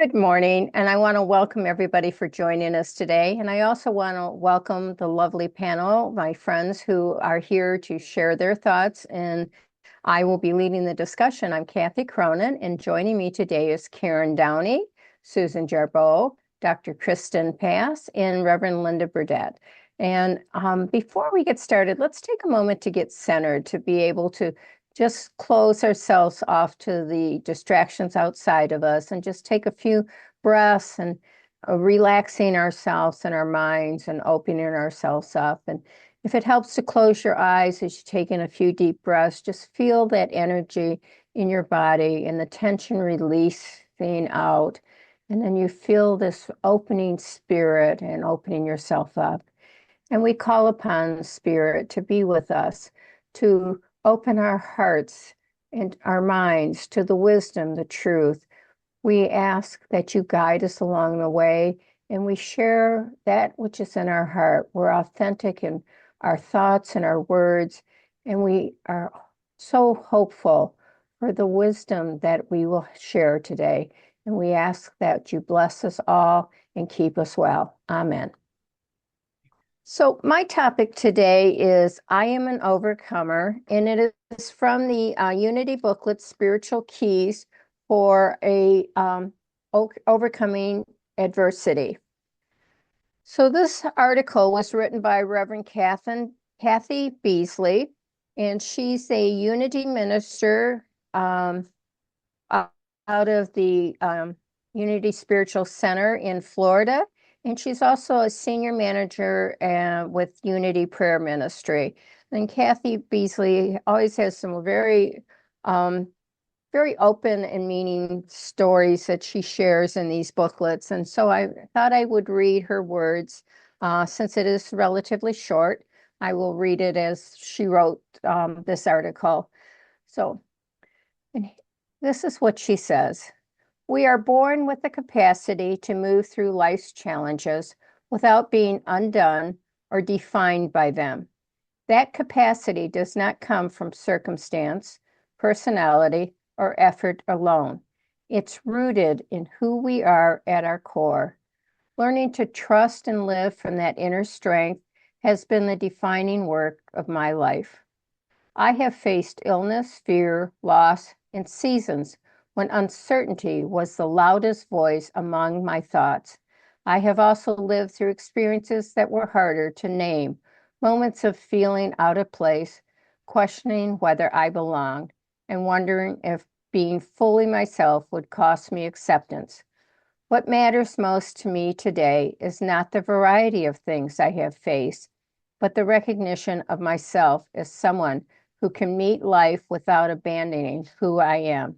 Good morning, and I want to welcome everybody for joining us today. And I also want to welcome the lovely panel, my friends who are here to share their thoughts, and I will be leading the discussion. I'm Kathy Cronin, and joining me today is Karen Downey, Susan Jarboe, Dr. Kristine Pass, and Reverend Linda Burdett. And before we get started, let's take a moment to get centered, to be able to just close ourselves off to the distractions outside of us and just take a few breaths and relaxing ourselves and our minds and opening ourselves up. And if it helps to close your eyes as you take in a few deep breaths, just feel that energy in your body and the tension releasing out. And then you feel this opening spirit and opening yourself up. And we call upon Spirit to be with us, to open our hearts and our minds to the wisdom, the truth. We ask that you guide us along the way, and we share that which is in our heart. We're authentic in our thoughts and our words, and we are so hopeful for the wisdom that we will share today. And we ask that you bless us all and keep us well. Amen. So my topic today is I Am an Overcomer, and it is from the Unity booklet, Spiritual Keys for Overcoming Adversity. So this article was written by Reverend Kathy Beasley, and she's a Unity minister out of the Unity Spiritual Center in Florida. And she's also a senior manager with Unity Prayer Ministry. And Kathy Beasley always has some very open and meaning stories that she shares in these booklets. And so I thought I would read her words. Since it is relatively short, I will read it as she wrote this article. So, and this is what she says. We are born with the capacity to move through life's challenges without being undone or defined by them. That capacity does not come from circumstance, personality, or effort alone. It's rooted in who we are at our core. Learning to trust and live from that inner strength has been the defining work of my life. I have faced illness, fear, loss, and seasons when uncertainty was the loudest voice among my thoughts. I have also lived through experiences that were harder to name, moments of feeling out of place, questioning whether I belonged, and wondering if being fully myself would cost me acceptance. What matters most to me today is not the variety of things I have faced, but the recognition of myself as someone who can meet life without abandoning who I am.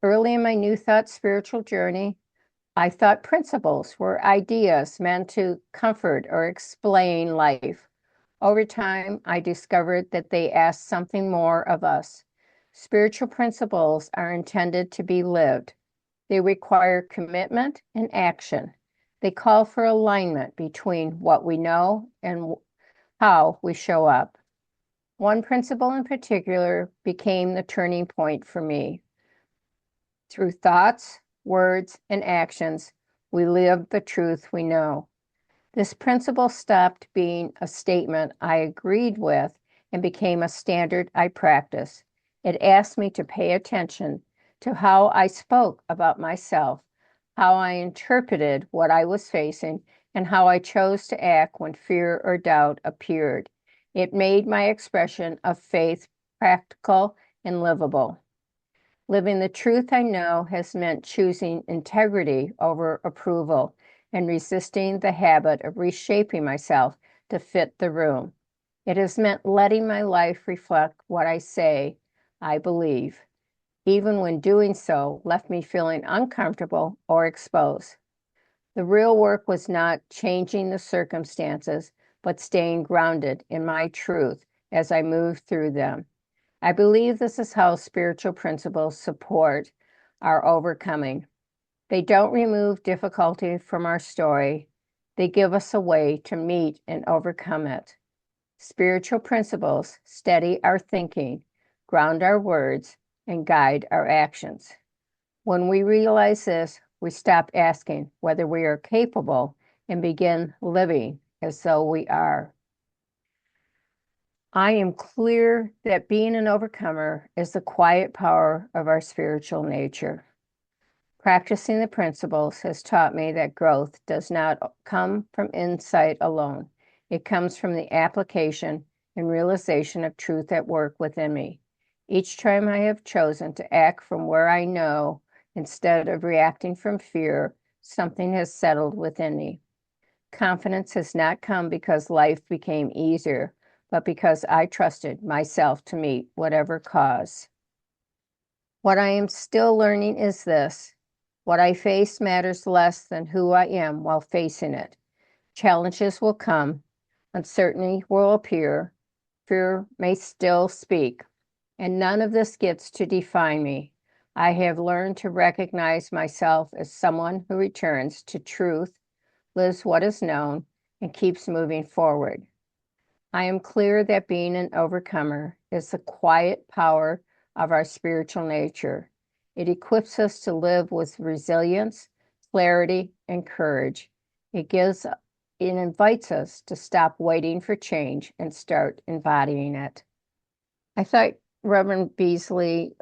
Early in my New Thought spiritual journey, I thought principles were ideas meant to comfort or explain life. Over time, I discovered that they ask something more of us. Spiritual principles are intended to be lived. They require commitment and action. They call for alignment between what we know and how we show up. One principle in particular became the turning point for me. Through thoughts, words, and actions, we live the truth we know. This principle stopped being a statement I agreed with and became a standard I practice. It asked me to pay attention to how I spoke about myself, how I interpreted what I was facing, and how I chose to act when fear or doubt appeared. It made my expression of faith practical and livable. Living the truth I know has meant choosing integrity over approval and resisting the habit of reshaping myself to fit the room. It has meant letting my life reflect what I say I believe, even when doing so left me feeling uncomfortable or exposed. The real work was not changing the circumstances, but staying grounded in my truth as I moved through them. I believe this is how spiritual principles support our overcoming. They don't remove difficulty from our story. They give us a way to meet and overcome it. Spiritual principles steady our thinking, ground our words, and guide our actions. When we realize this, we stop asking whether we are capable and begin living as though we are. I am clear that being an overcomer is the quiet power of our spiritual nature. Practicing the principles has taught me that growth does not come from insight alone. It comes from the application and realization of truth at work within me. Each time I have chosen to act from where I know instead of reacting from fear, something has settled within me. Confidence has not come because life became easier, but because I trusted myself to meet whatever cause. What I am still learning is this: what I face matters less than who I am while facing it. Challenges will come, uncertainty will appear, fear may still speak, and none of this gets to define me. I have learned to recognize myself as someone who returns to truth, lives what is known, and keeps moving forward. I am clear that being an overcomer is the quiet power of our spiritual nature. It equips us to live with resilience, clarity, and courage. It invites us to stop waiting for change and start embodying it. I thought Reverend Beasley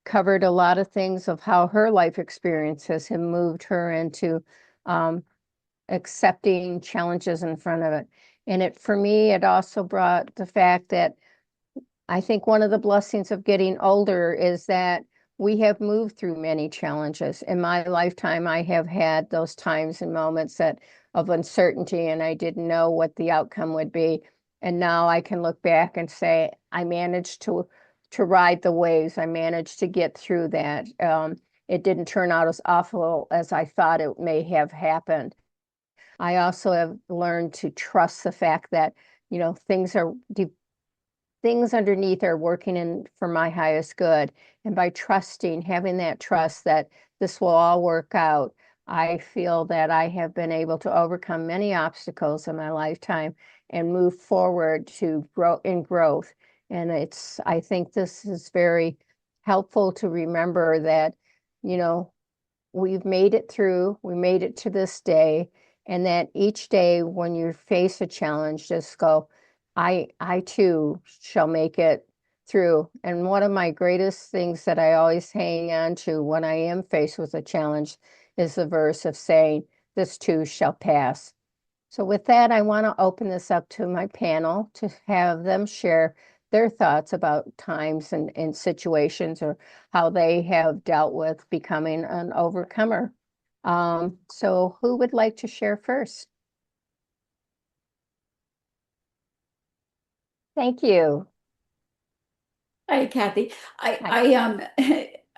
covered a lot of things of how her life experiences have moved her into accepting challenges in front of it. And for me, it also brought the fact that I think one of the blessings of getting older is that we have moved through many challenges. In my lifetime, I have had those times and moments of uncertainty, and I didn't know what the outcome would be. And now I can look back and say, I managed to ride the waves. I managed to get through that. It didn't turn out as awful as I thought it may have happened. I also have learned to trust the fact that, things underneath are working for my highest good. And by trusting, having that trust that this will all work out, I feel that I have been able to overcome many obstacles in my lifetime and move forward to grow in growth. And I think this is very helpful to remember that, you know, we've made it through, we made it to this day, and that each day when you face a challenge, just go, I too shall make it through. And one of my greatest things that I always hang on to when I am faced with a challenge is the verse of saying, this too shall pass. So with that, I want to open this up to my panel to have them share their thoughts about times and situations or how they have dealt with becoming an overcomer. So who would like to share first? Thank you. Hi, Kathy. Hi.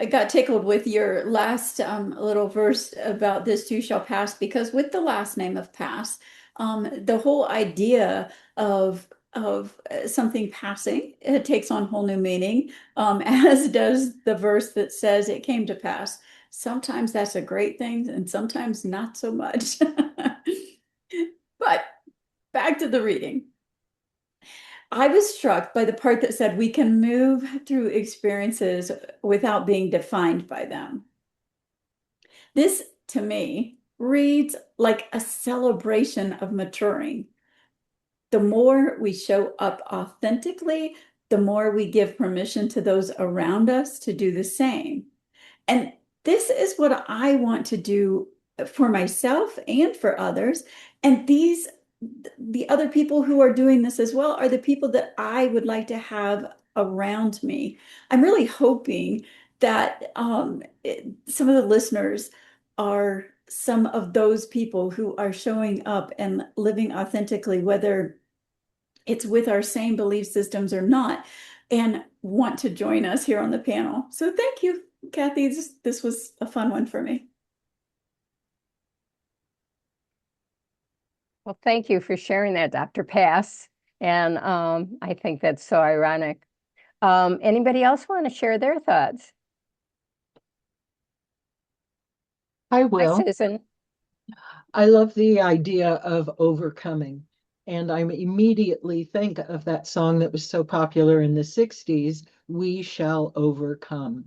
I got tickled with your last little verse about this too shall pass, because with the last name of Pass, the whole idea of something passing, it takes on whole new meaning, as does the verse that says it came to pass. Sometimes that's a great thing, and sometimes not so much. But back to the reading. I was struck by the part that said we can move through experiences without being defined by them. This, to me, reads like a celebration of maturing. The more we show up authentically, the more we give permission to those around us to do the same. And this is what I want to do for myself and for others. And the other people who are doing this as well are the people that I would like to have around me. I'm really hoping that some of the listeners are some of those people who are showing up and living authentically, whether it's with our same belief systems or not, and want to join us here on the panel. So thank you, Kathy. This was a fun one for me. Well, thank you for sharing that, Dr. Pass. And I think that's so ironic. Anybody else want to share their thoughts? I Hi, will. Susan. I love the idea of overcoming. And I immediately think of that song that was so popular in the 60s, We Shall Overcome.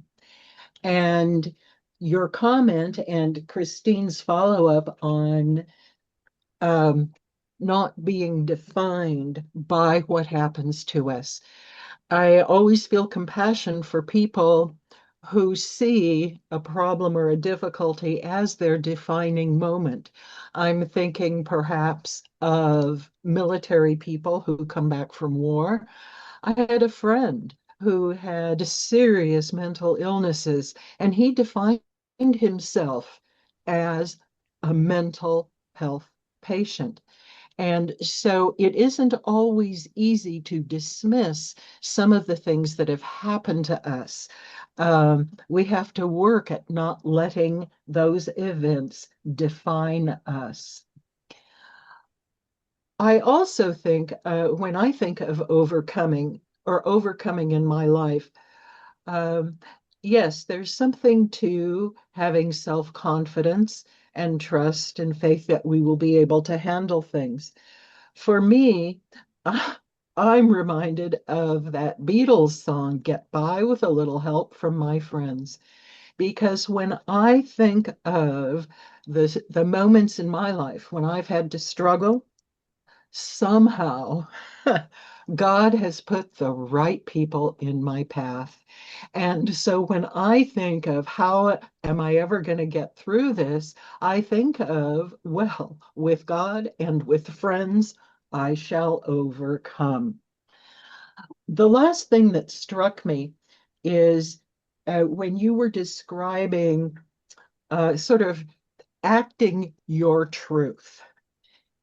And your comment and Kristine's follow-up on um, not being defined by what happens to us. I always feel compassion for people who see a problem or a difficulty as their defining moment. I'm thinking perhaps of military people who come back from war. I had a friend who had serious mental illnesses, and he defined himself as a mental health patient. And so it isn't always easy to dismiss some of the things that have happened to us. We have to work at not letting those events define us. I also think when I think of overcoming or overcoming in my life, um, yes, there's something to having self-confidence and trust and faith that we will be able to handle things. For me, uh, I'm reminded of that Beatles song, Get By with a Little Help from My Friends. Because when I think of the moments in my life when I've had to struggle, somehow God has put the right people in my path. And so when I think of how am I ever going to get through this, I think of, well, with God and with friends, I shall overcome. The last thing that struck me is when you were describing sort of acting your truth.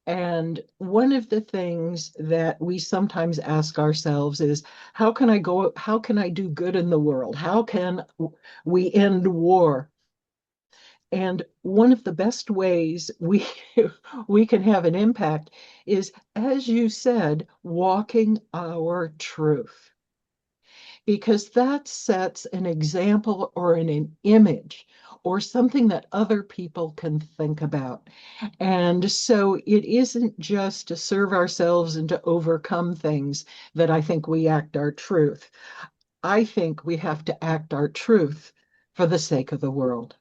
And one of the things that we sometimes ask ourselves is, how can I do good in the world? How can we end war? And one of the best ways we we can have an impact is, as you said, walking our truth, because that sets an example or an image or something that other people can think about. And so it isn't just to serve ourselves and to overcome things that I think we act our truth. I think we have to act our truth for the sake of the world.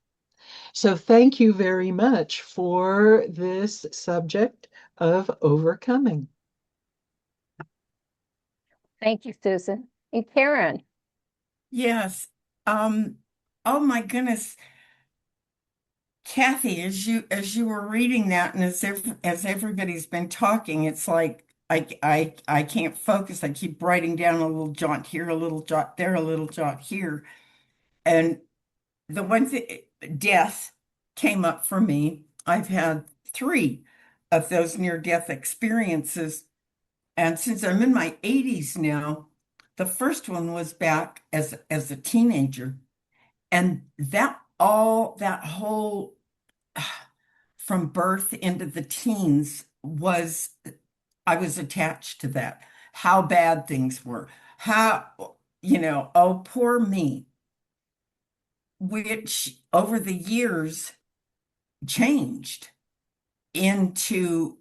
So thank you very much for this subject of overcoming. Thank you, Susan. And Karen, Yes. Um, oh my goodness, Kathy, as you were reading that, and as everybody's been talking, it's like I can't focus. I keep writing down a little jot here, a little jot there, a little jot here. And the one thing, death came up for me. I've had three of those near-death experiences. And since I'm in my 80s now, the first one was back as a teenager. And that whole from birth into the teens was, I was attached to that, how bad things were, how, oh, poor me, which over the years changed into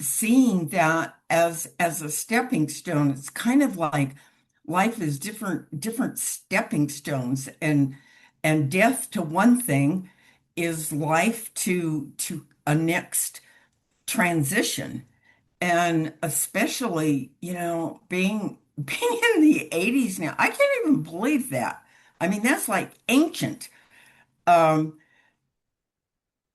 seeing that as a stepping stone. It's kind of like life is different stepping stones, and death to one thing is life to a next transition. And especially, being in the 80s now, I can't even believe that. I mean, that's like ancient. Um,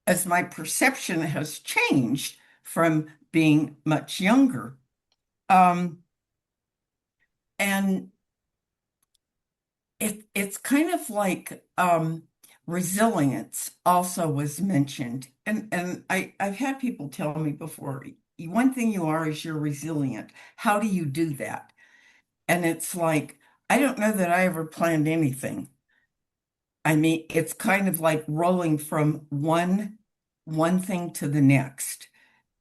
as my perception has changed from being much younger. Um, and it's kind of like resilience also was mentioned. And I've had people tell me before, one thing you are is you're resilient. How do you do that? And it's like, I don't know that I ever planned anything. I mean, it's kind of like rolling from one thing to the next.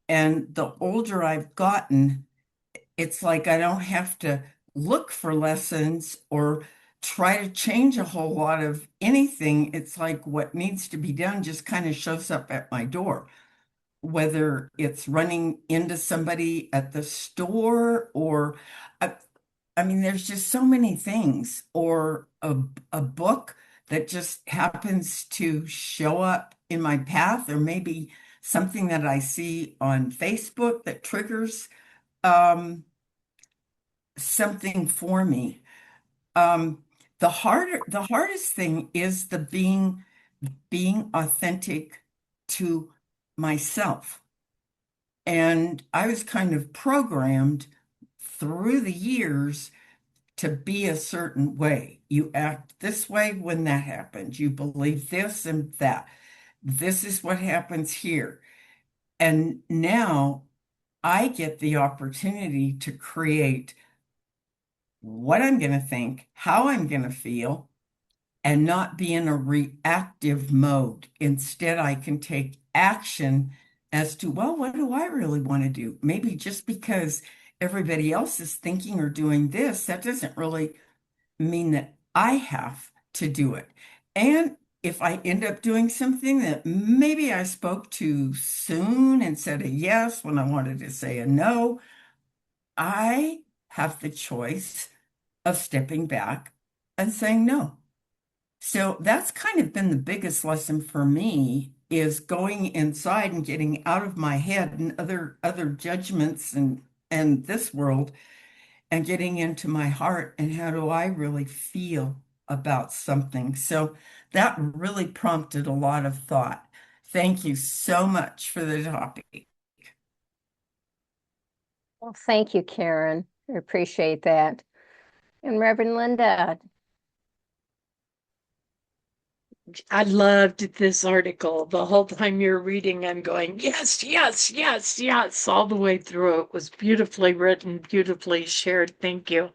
And the older I've gotten, it's like I don't have to look for lessons or try to change a whole lot of anything. It's like what needs to be done just kind of shows up at my door, whether it's running into somebody at the store or, I, I mean, there's just so many things, or a book that just happens to show up in my path, or maybe something that I see on Facebook that triggers something for me. The hardest thing is the being authentic to myself. And I was kind of programmed through the years to be a certain way. You act this way when that happens. You believe this and that. This is what happens here. And now I get the opportunity to create what I'm going to think, how I'm going to feel, and not be in a reactive mode. Instead, I can take action as to, well, what do I really want to do? Maybe just because everybody else is thinking or doing this, that doesn't really mean that I have to do it. And if I end up doing something that maybe I spoke too soon and said a yes when I wanted to say a no, I have the choice of stepping back and saying no. So that's kind of been the biggest lesson for me, is going inside and getting out of my head and other judgments and this world, and getting into my heart and how do I really feel about something. So that really prompted a lot of thought. Thank you so much for the topic. Well, thank you, Karen. I appreciate that. And Reverend Linda, I loved this article. The whole time you're reading, I'm going, yes, yes, yes, yes, all the way through. It was beautifully written, beautifully shared. Thank you.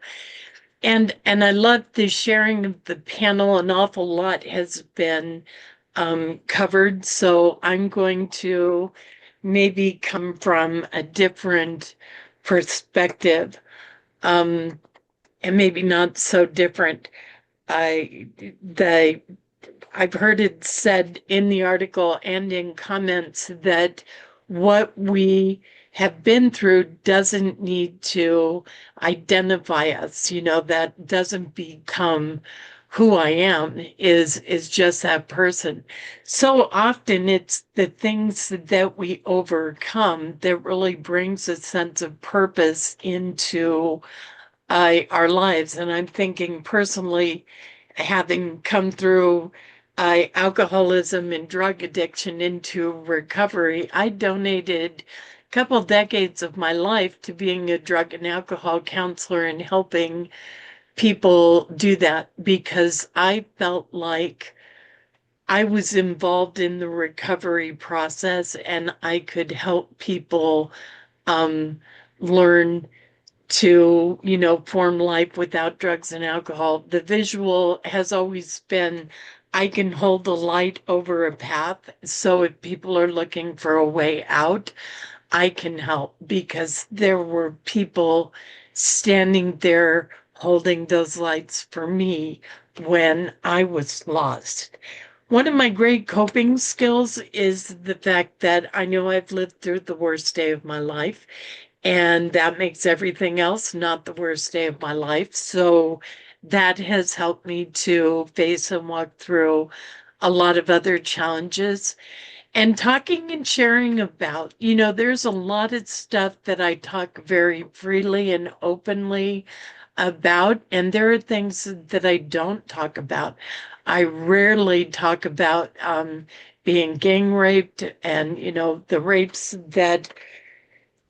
And I love the sharing of the panel. An awful lot has been covered. So I'm going to maybe come from a different perspective, and maybe not so different. I the I've heard it said in the article and in comments that what we have been through doesn't need to identify us, that doesn't become who I am, is just that person. So often it's the things that we overcome that really brings a sense of purpose into our lives. And I'm thinking personally, having come through alcoholism and drug addiction into recovery, I donated a couple decades of my life to being a drug and alcohol counselor and helping people do that, because I felt like I was involved in the recovery process and I could help people um, learn to, form life without drugs and alcohol. The visual has always been, I can hold the light over a path. So if people are looking for a way out, I can help, because there were people standing there holding those lights for me when I was lost. One of my great coping skills is the fact that I know I've lived through the worst day of my life, and that makes everything else not the worst day of my life. So that has helped me to face and walk through a lot of other challenges. And talking and sharing about, there's a lot of stuff that I talk very freely and openly about, and there are things that I don't talk about. I rarely talk about being gang raped and, the rapes that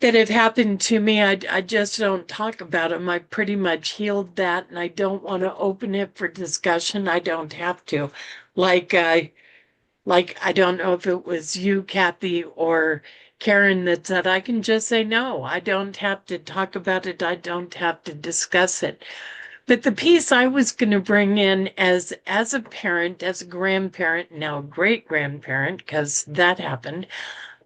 have happened to me. I just don't talk about them. I pretty much healed that, and I don't want to open it for discussion. I don't have to. Like, I don't know if it was you, Kathy, or Karen, that said, I can just say no. I don't have to talk about it. I don't have to discuss it. But the piece I was going to bring in as a parent, as a grandparent, now great grandparent, because that happened,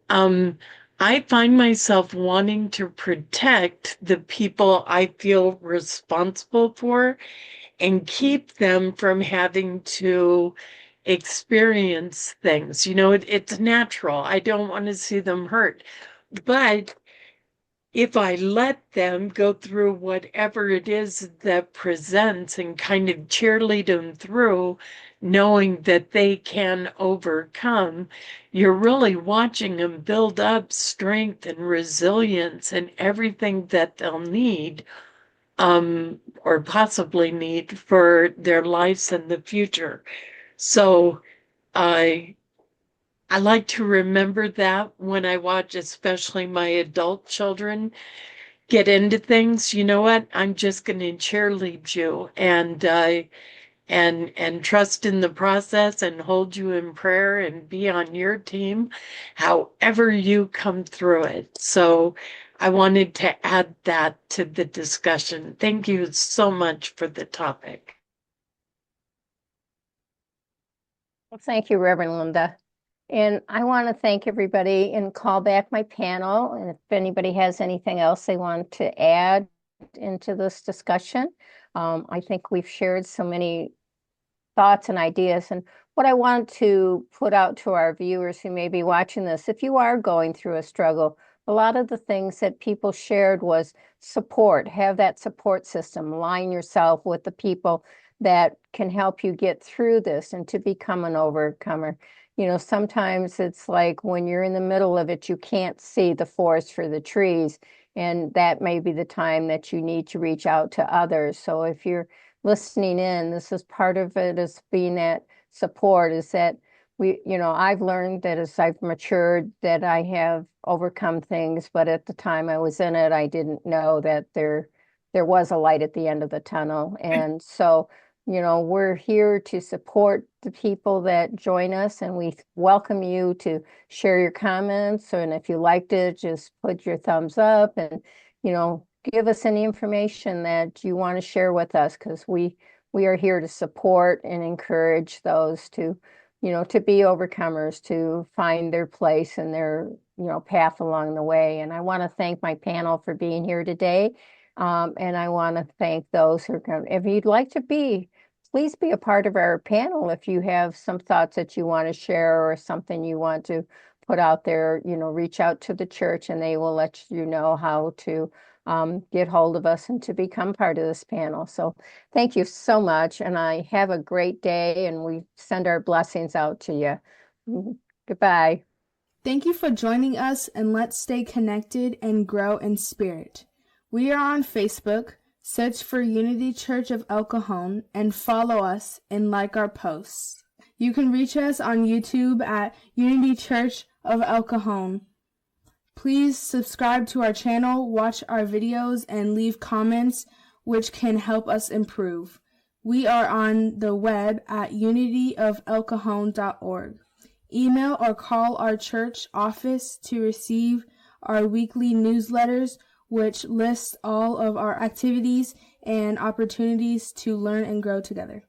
um, I find myself wanting to protect the people I feel responsible for and keep them from having to experience things. It's natural. I don't want to see them hurt. But if I let them go through whatever it is that presents and kind of cheerlead them through, knowing that they can overcome, you're really watching them build up strength and resilience and everything that they'll need, or possibly need for their lives in the future. So I like to remember that when I watch, especially my adult children get into things. You know what? I'm just going to cheerlead you and trust in the process and hold you in prayer and be on your team, however you come through it. So I wanted to add that to the discussion. Thank you so much for the topic. Well, thank you, Reverend Linda. And I want to thank everybody and call back my panel. And if anybody has anything else they want to add into this discussion, I think we've shared so many thoughts and ideas. And what I want to put out to our viewers who may be watching this, if you are going through a struggle, a lot of the things that people shared was support, have that support system, align yourself with the people that can help you get through this and to become an overcomer. You know, sometimes it's like when you're in the middle of it, you can't see the forest for the trees. And that may be the time that you need to reach out to others. So if you're listening in, this is part of it, is being that support, is that I've learned that as I've matured that I have overcome things, but at the time I was in it, I didn't know that there was a light at the end of the tunnel. And so, we're here to support the people that join us, and we welcome you to share your comments. And if you liked it, just put your thumbs up and, give us any information that you want to share with us, because we are here to support and encourage those to, to be overcomers, to find their place and their, path along the way. And I want to thank my panel for being here today. And I want to thank those who are coming. If you'd like to please be a part of our panel. If you have some thoughts that you want to share or something you want to put out there, reach out to the church and they will let you know how to get hold of us and to become part of this panel. So thank you so much. And I have a great day, and we send our blessings out to you. Goodbye. Thank you for joining us, and let's stay connected and grow in spirit. We are on Facebook. Search for Unity Church of El Cajon and follow us and like our posts. You can reach us on YouTube at Unity Church of El Cajon. Please subscribe to our channel, watch our videos, and leave comments which can help us improve. We are on the web at unityofelcajon.org. Email or call our church office to receive our weekly newsletters, which lists all of our activities and opportunities to learn and grow together.